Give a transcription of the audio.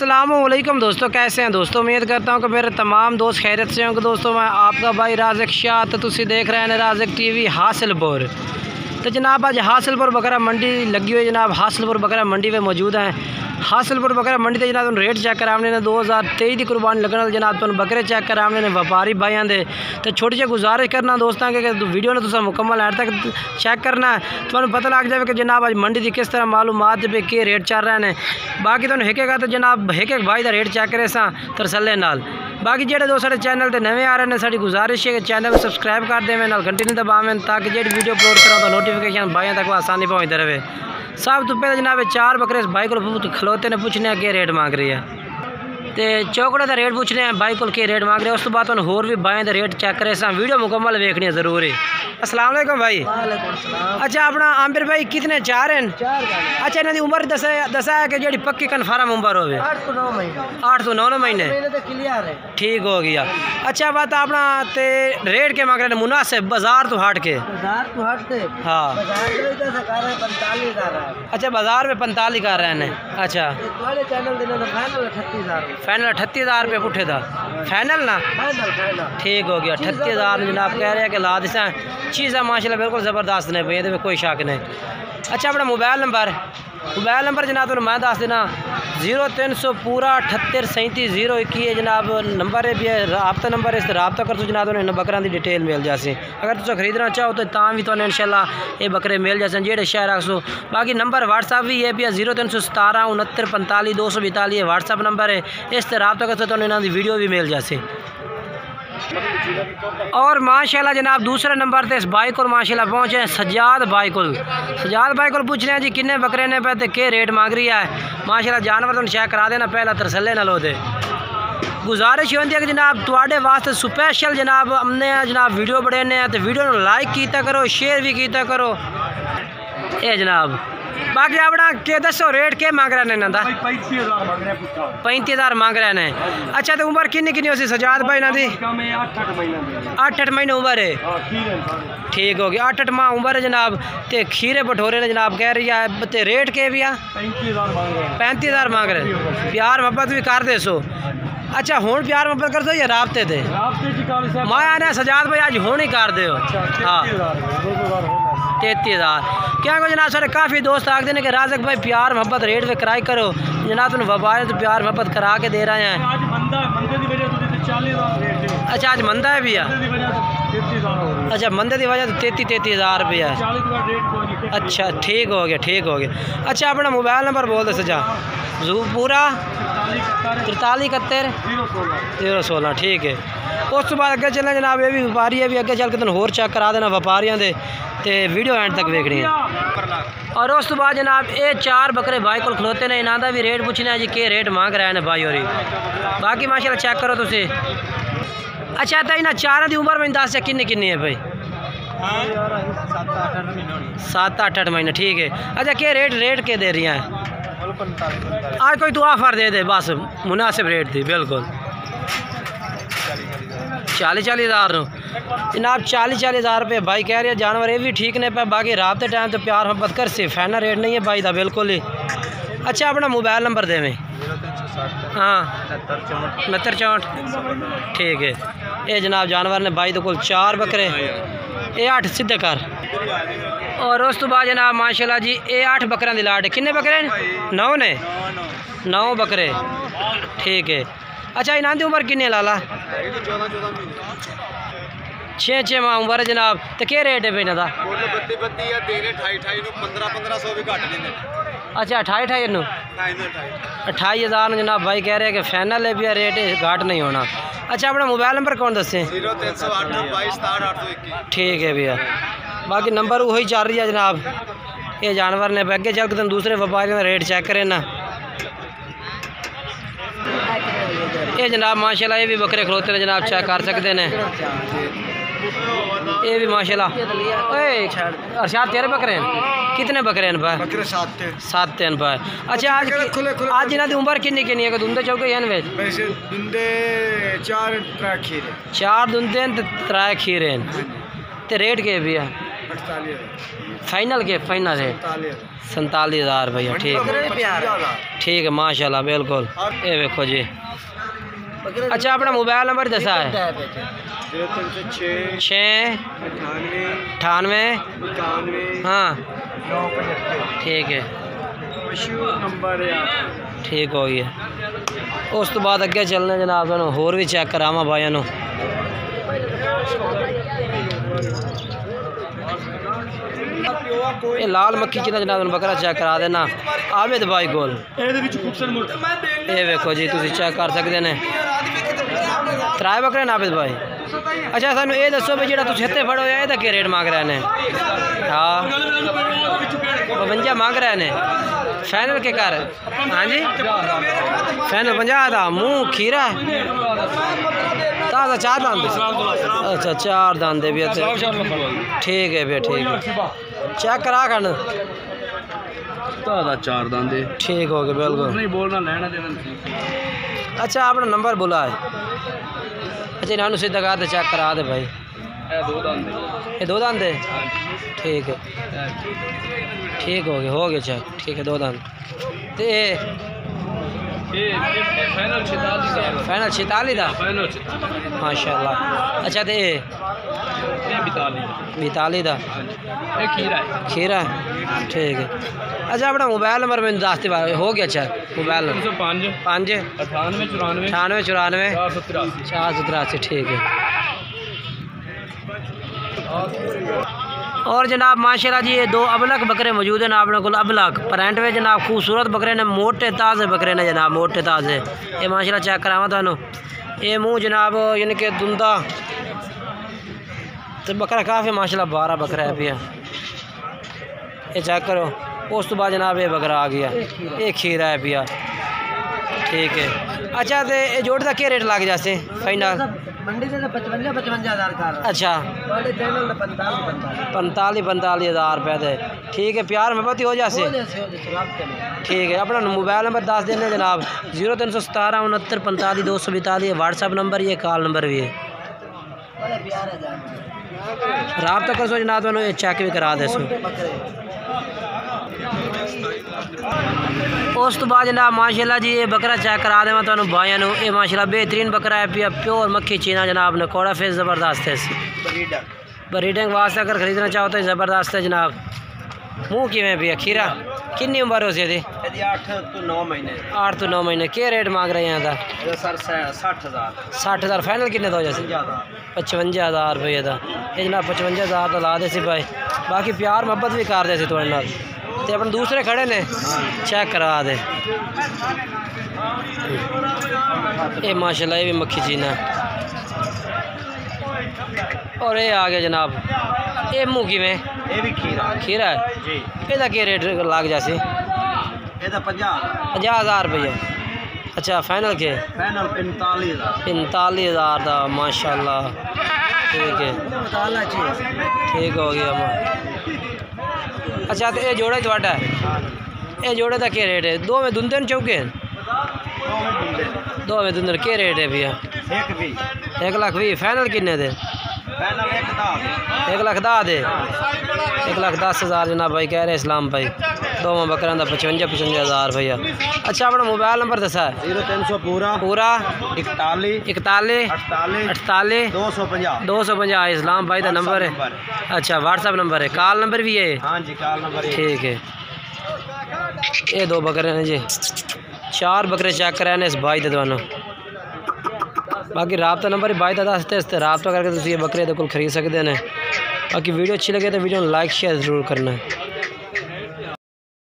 अस्सलामुअलैकुम दोस्तों, कैसे हैं दोस्तों। उम्मीद करता हूं कि मेरे तमाम दोस्त खैरियत से होंगे। दोस्तों मैं आपका भाई राज़िक शाह, तो तुसी देख रहे हैं राज़िक टीवी हासिलपुर। तो जनाब आज हासिलपुर बकरा मंडी लगी हुई जनाब। हासिलपुर बकरा मंडी में मौजूद हैं। हासिलपुर बकरा मंडी से जनाब रेट चेक कराने ने 2023 की कुर्बानी लगने जनाब तुम बकरे चेक कराने ने व्यापारी भाइयों दे। तो छोटी जी गुजारिश करना दोस्तों कि वीडियो ने तुसा मुकम्मल एंड तक चेक करना है, तो पता लग जाए कि जनाब आज मंडी की किस तरह मालूमात पे के रेट चल रहे हैं। बाकी तो हिकेगा तो जनाब एक एक भाई का रेट चेक करे सा तरसले नाल। बाकी जो दोस्त साढ़े चैनल पर नवे आ रहे हैं, साड़ी गुजारिश है कि चैनल सब्सक्राइब कर देवें, घंटी नहीं दबावें, ताकि जो वीडियो अपलोड करा तो नोटिफिकेशन भाइयों तक आसानी पहुँचते रहे। सब तो पहले जनाब 4 बकरे इस भाई को खलोते ने पूछने के रेट मांग रही है, तो चौकड़े का रेट पूछने हैं भाई को के रेट मांग रहे हैं। उस तो बाद होर भी भाई का रेट चेक करे सा वीडियो मुकम्मल देखनी है जरूरी। अस्सलाम वालेकुम भाई। अच्छा अपना आमिर भाई कितने 4 हैं? अच्छा इन्होंने उम्र दसा है कि जी पक्की कन्फर्म उम्र हो 8 तो 9 महीने ठीक हो गया। अच्छा बात अपना ते रेट के मांग रहे हैं मुनासिब बाजार तो हट के? हाँ अच्छा बाजार में 45 कर रहे हैं। अच्छा फाइनल 38,000 रुपये पुठे था फाइनल ना ठीक हो गया। 38,000 जनाब कह रहे हैं कि ला दिसा चीज़ है माशाल्लाह बिल्कुल ज़बरदस्त ने भाई, ये कोई शक नहीं। अच्छा अपना मोबाइल नंबर जनाब तो मैं दस देना 0300 पूरा 78 37 021 जनाब नंबर है भी है, रबता नंबर है। इस रबता कर तो जनाब इन बकरा की डिटेल मिल जासी। अगर तुम खरीदना चाहो तो भी तो इंशाल्लाह ये बकरे मिल जाते जेड़े शहर रखो। बाकी नंबर व्हाट्सअप भी है भी 0317 69 45 242 व्हाट्सअप नंबर है। इस तरह रबता कर तो इन्होंने वीडियो भी मिल जासी। और माशाल्लाह जनाब दूसरे नंबर पे इस भाई को माशाल्लाह पहुँचे सज्जाद भाई को पूछ रहे हैं जी किन्ने बकरे ने पे के रेट मांग रही है। माशाल्लाह जानवर तो चेक करा देना पहला तरसले ना लो दे। गुजारिश होती है कि जनाब थोड़े वास्ते स्पेशल जनाब हमने जनाब वीडियो बनाने हैं, तो वीडियो को लाइक किया करो, शेयर भी किया करो ये जनाब। बाकी अपना के दसो रेट के मांग रहे हैं? 35,000 मांग रहे हैं। अच्छा तो उम्र किन्नी किन्नी होती सजाद भाई ना दी? 8 महीने उम्र है ठीक हो गया। 8 माह उम्र है जनाब। तो खीरे भटोरे ने जनाब कह रही है तो रेट के भी 35,000 मांग रहे। प्यार मोहब्बत भी कर दे सो। अच्छा हूँ प्यार मोहब्बत कर दो या राबते थे मैं आना सजाद भाई आज हूँ ही कर दो। हाँ 33,000 क्या को जनाब सारे काफ़ी दोस्त आखते हैं कि राज़िक भाई प्यार मोहब्बत रेट पे कराई करो जनाब तुम व्यापार तो प्यार मोहब्बत करा के दे रहे हैं। अच्छा आज मंदा है भैया? अच्छा मंदे की वजह तो 33,000 रुपया है। अच्छा ठीक हो गया। अच्छा अपना मोबाइल नंबर बोल दे सजा पूरा 43 71 016 ठीक है। उस तो बाद अगे चलना जनाब ये भी व्यापारी है भी अगे चल के तुम होर चेक करा देना व्यापारियों के ते वीडियो एंड तक देखनी है। और उस तो बाद जनाब ये 4 बकरे भाई को खलोते ने इन्हों का भी रेट पूछना है जी के रेट मांग रहे हैं भाई और बाकी माशाल्लाह चेक करो तुसी। अच्छा तो इन्हें 4 की उम्र में दस किन्नी है भाई? 7-8 महीने ठीक है। अच्छा के रेट के दे रही हैं आज? कोई तो ऑफर दे दे बस मुनासिब रेट थी बिल्कुल 40,000 जनाब 40,000 रुपये भाई कह रहे हैं। जानवर ये भी ठीक नहीं पे बाकी रात के टाइम तो प्यार मोहब्बत कर से फाइनल रेट नहीं है भाई का बिल्कुल ही। अच्छा अपना मोबाइल नंबर देवें? हाँ 69 ठीक है। ये जनाब जानवर ने भाई तो 4 बकरे ये 8 सीधे कर। और उस तो बाद जनाब माशाल्लाह जी ये 8 बकरों की लाट है। किन्ने बकरे 9 ने 9 बकरे ठीक है। अच्छा इन्हों की उम्र किन्नी लाला? 6 माह उम्र है जनाब। तो क्या रेट है भाई इन्हों का? अच्छा 28,000 जनाब भाई कह रहे हैं कि फाइनल है भी रेट घाट नहीं होना। अच्छा अपना मोबाइल नंबर कौन दसें? ठीक है भैया। बाकी नंबर वही चल रही है जनाब। ये जानवर ने अगे चल के तुम दूसरे व्यापारियों का रेट चेक करें ना। ये जनाब माशाल्लाह ये भी बकरे खलोते हैं जनाब चेक कर सकते हैं। ये भी माशाल्लाह अरशाद तेरे बकरे हैं? कितने बकरे हैं भाई? 7 हैं भाई। अच्छा आज इन्हों की उम्र किन्नी है? दुंदे चौके या दुंदे 4 दुंदे 3 खीरे तो रेट के भी है? फाइनल के फाइनल है 47,000 भैया। ठीक ठीक है माशाल्लाह बिल्कुल। ये देखो जी। अच्छा अपना मोबाइल नंबर दसा है 698 हाँ ठीक है ठीक हो गया। उस तो बाद अगे चलने जनाब होर भी चेक करावा भाइयों नू। ये लाल मक्खी चिना जनाब बकरा चेक करा देना आबिद भाई कोल। ये देखो जी तुम चेक कर सकते हैं त्राए बकरे ना आबिद भाई। अच्छा सानू ये दसो भी जो छत्ते फड़ो ये रेट मांग रहे हैं? हाँ 52 मांग रहे हैं फाइनल के कर। हाँ जी फाइनल 50 था। मुँह खीरा ताज़ा 4 दांत। अच्छा 4 दांत भी ठीक है भैया ठीक है चेक करा खंड ताज़ा 4 दांत ठीक हो गया बिल्कुल नहीं बोलना लेना देना। अच्छा अपना नंबर बोला है। अच्छा इन्होंने सीधा कहा तो चेक करा दे भाई। ये 2 दांत है ठीक है ठीक हो गया चेक ठीक है 2 दांत। तो फाइनल 46 था माशाल्लाह। अच्छा तो 42 था खीरा ठीक है। अच्छा अपना मोबाइल नंबर मैंने दस हो गया। अच्छा मोबाइल नंबर 5 98 94 483 ठीक है। और जनाब माशाल्लाह जी ये 2 अबलक बकरे मौजूद हैं आपने को। अबलक प्रेंट में जनाब खूबसूरत बकरे ने मोटे ताज़े बकरे ने जनाब मोटे ताज़े। ये माशाल्लाह चेक करावा थानू। ये मुँह जनाब यानी कि दुंदा तो बकरा काफ़ी माशाल्लाह 12 बकरा है भैया। ये चेक करो। उस तो बाद जनाब ये बकरा आ गया ये खीरा है भैया ठीक है। अच्छा तो ये जोड़ का क्या रेट लग जाते फाइनल? मंडी से 55,000 का। अच्छा 45,000 रुपये दे ठीक है। प्यार में ही हो जासे ठीक है। अपना मोबाइल नंबर 10 देने जनाब 0317 69 45 242 व्हाट्सअप नंबर ये कॉल नंबर भी है। रब्ता कर सो जनाब ये चेक भी करा दे सो। उस तो बाद जनाब माशाल्लाह जी ये बकरा चेक करा दे मैं तुहानू भाइयों नू। ये माशाल्लाह बेहतरीन बकरा है पिया प्योर मक्खी चीना जनाब ने कोड़ा फेस ज़बरदस्त है। ब्रीडिंग वास्ते अगर ख़रीदना चाहो तो ज़बरदस्त है जनाब। मुँह किमें पिया खीरा कितनी उम्र हो सी 8 तो 9 महीने 8 तो 9 महीने। क्या रेट मांग रहे हैं यहाँ का? सर 60,000 फाइनल कितने तो हो जाए? 55,000 रुपये का ये जनाब 55,000 तो ला दे सी भाई। बाकी प्यार मोहब्बत भी कर दे सी थोड़े नाल ते अपन दूसरे खड़े ने चेक करा दे। ये माशाल्लाह ये भी मक्खी चीना और ये आ गया जनाब। ये मुँह की में ये भी खीरा है जी। ਇਹਦਾ क्या रेट लग जासे? ਇਹਦਾ 50,000 रुपये। अच्छा फाइनल के? फाइनल 45,000 का माशाल्लाह ठीक है ठीक हो गया। अच्छा तो ये जोड़ा थोड़ा है ये जोड़े का क्या रेट है? 2 में दुंदे चौके 2 में दुंदे क्या रेट है भैया? 1,20,000 फाइनल किन्ने दे? 1,10,000 दे 1,10,000 जनाब भाई कह रहे इस्लाम भाई। 2 बकरा का 55,000 भैया। अच्छा अपना मोबाइल नंबर दसा है? 0300 पूरा 41 48 250 इस्लाम भाई का नंबर है। अच्छा व्हाट्सअप नंबर है कॉल नंबर भी है? हाँ जी कॉल नंबर ठीक है। ये 2 बकरे हैं जी 4 बकरे चेक कराए इस भाई के दोनों। बाकी रब्ता नंबर भाई का दसते रब्ता करके ये बकरे को खरीद सकते हैं। बाकी वीडियो अच्छी लगे तो वीडियो लाइक शेयर ज़रूर करना है।